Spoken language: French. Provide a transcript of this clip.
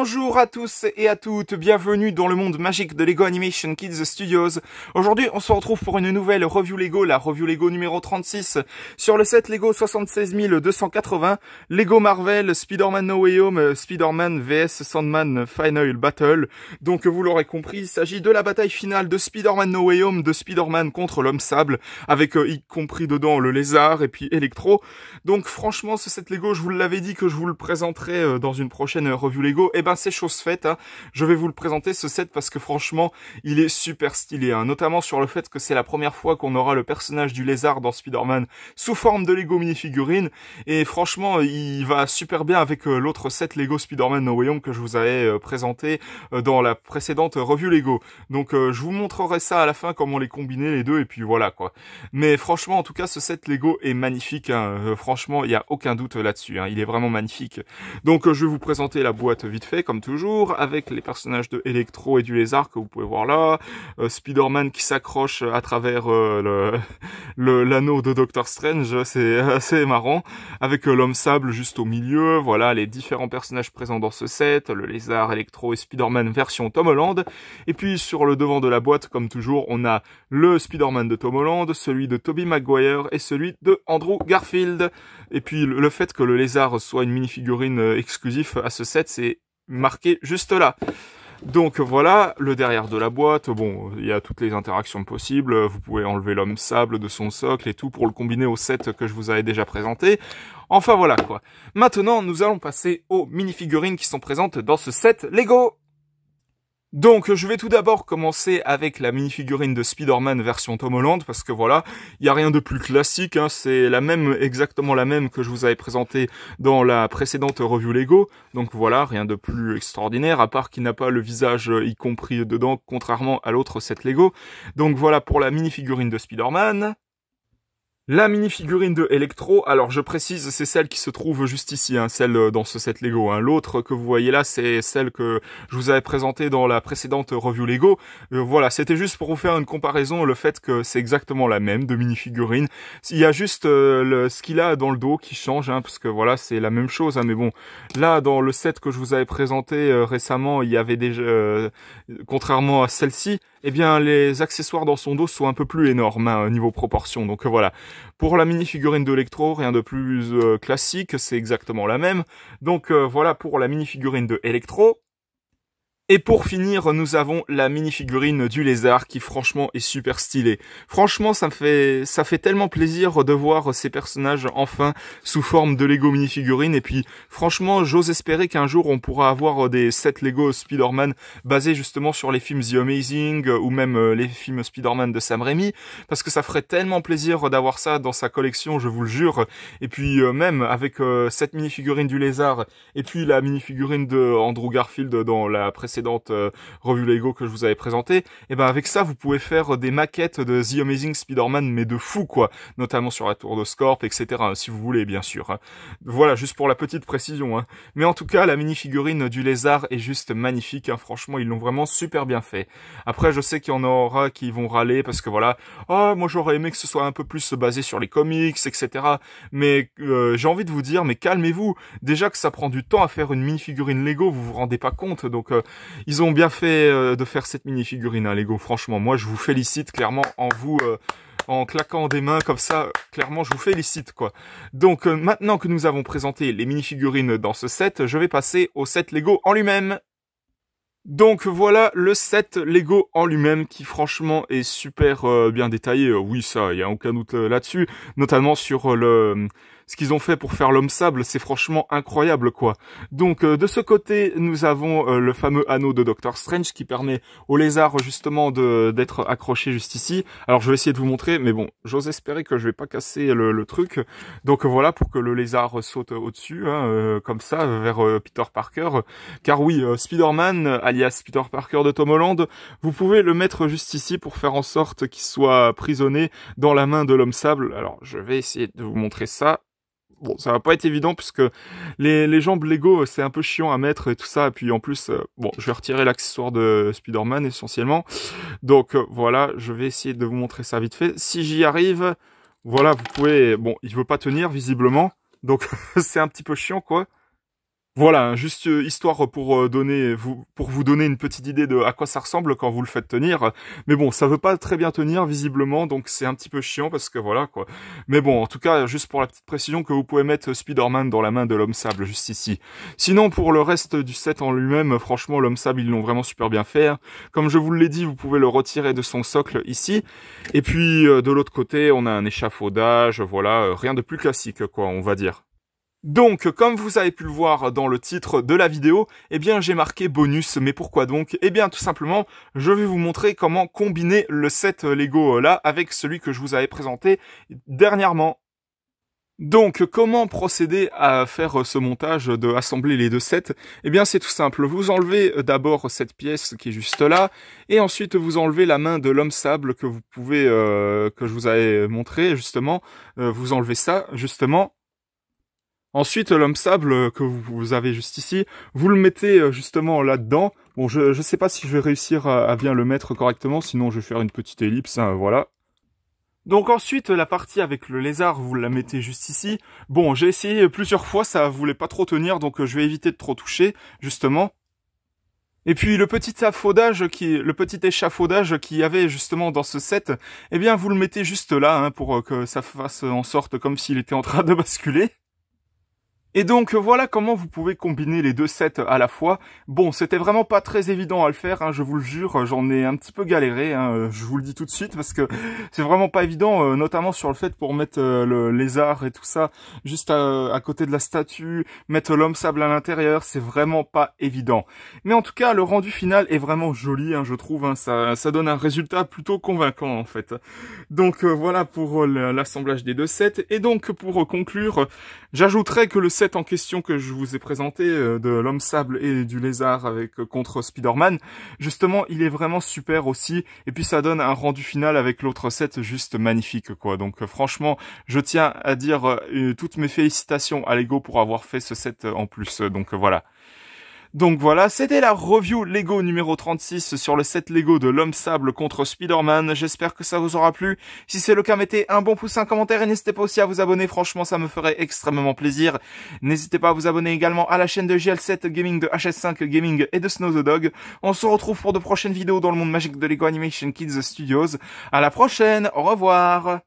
Bonjour à tous et à toutes, bienvenue dans le monde magique de Lego Animation Kids Studios. Aujourd'hui, on se retrouve pour une nouvelle review Lego, la review Lego numéro 36, sur le set Lego 76280, Lego Marvel, Spider-Man No Way Home, Spider-Man vs Sandman Final Battle. Donc vous l'aurez compris, il s'agit de la bataille finale de Spider-Man No Way Home, de Spider-Man contre l'Homme Sable, avec y compris dedans le Lézard et puis Electro. Donc franchement, ce set Lego, je vous l'avais dit que je vous le présenterai dans une prochaine review Lego. Eh ben c'est chose faite, hein. Je vais vous le présenter ce set parce que franchement il est super stylé, hein. Notamment sur le fait que c'est la première fois qu'on aura le personnage du Lézard dans Spider-Man sous forme de Lego minifigurine, et franchement il va super bien avec l'autre set Lego Spider-Man No Way Home que je vous avais présenté dans la précédente review Lego. Donc je vous montrerai ça à la fin, comment les combiner les deux, et puis voilà quoi. Mais franchement en tout cas ce set Lego est magnifique, hein. Franchement il n'y a aucun doute là-dessus, hein. Il est vraiment magnifique. Donc je vais vous présenter la boîte vite fait comme toujours, avec les personnages de Electro et du Lézard que vous pouvez voir là, Spider-Man qui s'accroche à travers l'anneau de Doctor Strange, c'est assez marrant, avec l'Homme Sable juste au milieu. Voilà les différents personnages présents dans ce set, le Lézard, Electro et Spider-Man version Tom Holland. Et puis sur le devant de la boîte, comme toujours, on a le Spider-Man de Tom Holland, celui de Tobey Maguire et celui de Andrew Garfield. Et puis le fait que le Lézard soit une minifigurine exclusive à ce set, c'est marqué juste là. Donc voilà, le derrière de la boîte, bon, il y a toutes les interactions possibles, vous pouvez enlever l'Homme Sable de son socle et tout pour le combiner au set que je vous avais déjà présenté. Enfin voilà quoi. Maintenant, nous allons passer aux minifigurines qui sont présentes dans ce set Lego. Donc je vais tout d'abord commencer avec la minifigurine de Spider-Man version Tom Holland, parce que voilà, il n'y a rien de plus classique, hein, c'est la même, exactement la même que je vous avais présentée dans la précédente review Lego. Donc voilà, rien de plus extraordinaire, à part qu'il n'a pas le visage y compris dedans, contrairement à l'autre set Lego. Donc voilà pour la minifigurine de Spider-Man. La minifigurine de Electro, alors je précise, c'est celle qui se trouve juste ici, hein, celle dans ce set Lego. Hein. L'autre que vous voyez là, c'est celle que je vous avais présentée dans la précédente review Lego. Voilà, c'était juste pour vous faire une comparaison, le fait que c'est exactement la même de minifigurine. Il y a juste ce qu'il a dans le dos qui change, hein, parce que voilà, c'est la même chose. Hein, mais bon, là, dans le set que je vous avais présenté récemment, il y avait déjà, contrairement à celle-ci, eh bien, les accessoires dans son dos sont un peu plus énormes, hein, niveau proportion. Donc voilà. Pour la minifigurine d'Electro, rien de plus classique, c'est exactement la même. Donc voilà pour la minifigurine de Electro. Et pour finir, nous avons la minifigurine du Lézard qui franchement est super stylée. Franchement, ça fait tellement plaisir de voir ces personnages enfin sous forme de Lego minifigurine. Et puis franchement, j'ose espérer qu'un jour on pourra avoir des sets Lego Spider-Man basés justement sur les films The Amazing ou même les films Spider-Man de Sam Raimi, parce que ça ferait tellement plaisir d'avoir ça dans sa collection, je vous le jure. Et puis même avec cette minifigurine du Lézard et puis la minifigurine de Andrew Garfield dans la précédente revue Lego que je vous avais présenté, et ben avec ça vous pouvez faire des maquettes de The Amazing Spider-Man, mais de fou quoi, notamment sur la tour de Scorp, etc. si vous voulez bien sûr. Voilà, juste pour la petite précision. Hein. Mais en tout cas, la minifigurine du Lézard est juste magnifique. Hein. Franchement, ils l'ont vraiment super bien fait. Après, je sais qu'il y en aura qui vont râler parce que voilà, oh moi j'aurais aimé que ce soit un peu plus basé sur les comics, etc. Mais j'ai envie de vous dire, mais calmez-vous. Déjà que ça prend du temps à faire une minifigurine Lego, vous vous rendez pas compte. Donc ils ont bien fait de faire cette minifigurine, hein, Lego. Franchement, moi je vous félicite clairement en claquant des mains comme ça, clairement je vous félicite quoi. Donc maintenant que nous avons présenté les minifigurines dans ce set, je vais passer au set Lego en lui-même. Donc voilà le set Lego en lui-même qui franchement est super bien détaillé. Oui, ça, il y a aucun doute là-dessus, notamment sur ce qu'ils ont fait pour faire l'Homme Sable, c'est franchement incroyable quoi. Donc de ce côté, nous avons le fameux anneau de Doctor Strange qui permet au Lézard justement d'être accroché juste ici. Alors je vais essayer de vous montrer, mais bon, j'ose espérer que je vais pas casser le truc. Donc voilà, pour que le Lézard saute au-dessus, hein, comme ça, vers Peter Parker. Car oui, Spider-Man, alias Peter Parker de Tom Holland, vous pouvez le mettre juste ici pour faire en sorte qu'il soit prisonné dans la main de l'Homme Sable. Alors je vais essayer de vous montrer ça. Bon, ça va pas être évident puisque les jambes Lego, c'est un peu chiant à mettre et tout ça. Et puis en plus, bon, je vais retirer l'accessoire de Spider-Man essentiellement. Donc voilà, je vais essayer de vous montrer ça vite fait. Si j'y arrive, voilà, vous pouvez... Bon, il veut pas tenir visiblement. Donc c'est un petit peu chiant quoi. Voilà, juste histoire pour vous donner une petite idée de à quoi ça ressemble quand vous le faites tenir. Mais bon, ça veut pas très bien tenir visiblement, donc c'est un petit peu chiant parce que voilà quoi. Mais bon, en tout cas, juste pour la petite précision que vous pouvez mettre Spider-Man dans la main de l'homme sable juste ici. Sinon, pour le reste du set en lui-même, franchement, l'homme sable ils l'ont vraiment super bien fait. Comme je vous l'ai dit, vous pouvez le retirer de son socle ici. Et puis de l'autre côté, on a un échafaudage, voilà, rien de plus classique quoi, on va dire. Donc, comme vous avez pu le voir dans le titre de la vidéo, eh bien j'ai marqué bonus, mais pourquoi donc? Eh bien tout simplement, je vais vous montrer comment combiner le set Lego là avec celui que je vous avais présenté dernièrement. Donc, comment procéder à faire ce montage de assembler les deux sets? Eh bien, c'est tout simple. Vous enlevez d'abord cette pièce qui est juste là, et ensuite vous enlevez la main de l'homme sable que vous pouvez, que je vous avais montré justement. Vous enlevez ça justement. Ensuite, l'homme sable que vous avez juste ici, vous le mettez justement là-dedans. Bon, je sais pas si je vais réussir à bien le mettre correctement, sinon je vais faire une petite ellipse, hein, voilà. Donc ensuite, la partie avec le lézard, vous la mettez juste ici. Bon, j'ai essayé plusieurs fois, ça voulait pas trop tenir, donc je vais éviter de trop toucher, justement. Et puis le petit échafaudage qu'il y avait justement dans ce set, eh bien vous le mettez juste là, hein, pour que ça fasse en sorte comme s'il était en train de basculer. Et donc voilà comment vous pouvez combiner les deux sets à la fois. Bon, c'était vraiment pas très évident à le faire, hein, je vous le jure, j'en ai un petit peu galéré, hein, je vous le dis tout de suite, parce que c'est vraiment pas évident, notamment sur le fait pour mettre le lézard et tout ça, juste à côté de la statue, mettre l'homme sable à l'intérieur, c'est vraiment pas évident. Mais en tout cas, le rendu final est vraiment joli, hein, je trouve, hein, ça donne un résultat plutôt convaincant en fait. Donc voilà pour l'assemblage des deux sets, et donc pour conclure, j'ajouterais que le set en question que je vous ai présenté de l'homme sable et du lézard avec contre Spider-Man, justement, il est vraiment super aussi. Et puis ça donne un rendu final avec l'autre set juste magnifique quoi. Donc franchement, je tiens à dire toutes mes félicitations à Lego pour avoir fait ce set en plus. Donc voilà. Donc voilà, c'était la review Lego numéro 36 sur le set Lego de l'homme sable contre Spider-Man. J'espère que ça vous aura plu. Si c'est le cas, mettez un bon pouce, un commentaire et n'hésitez pas aussi à vous abonner. Franchement, ça me ferait extrêmement plaisir. N'hésitez pas à vous abonner également à la chaîne de GL7 Gaming, de HS5 Gaming et de Snow the Dog. On se retrouve pour de prochaines vidéos dans le monde magique de Lego Animation Kids Studios. À la prochaine, au revoir.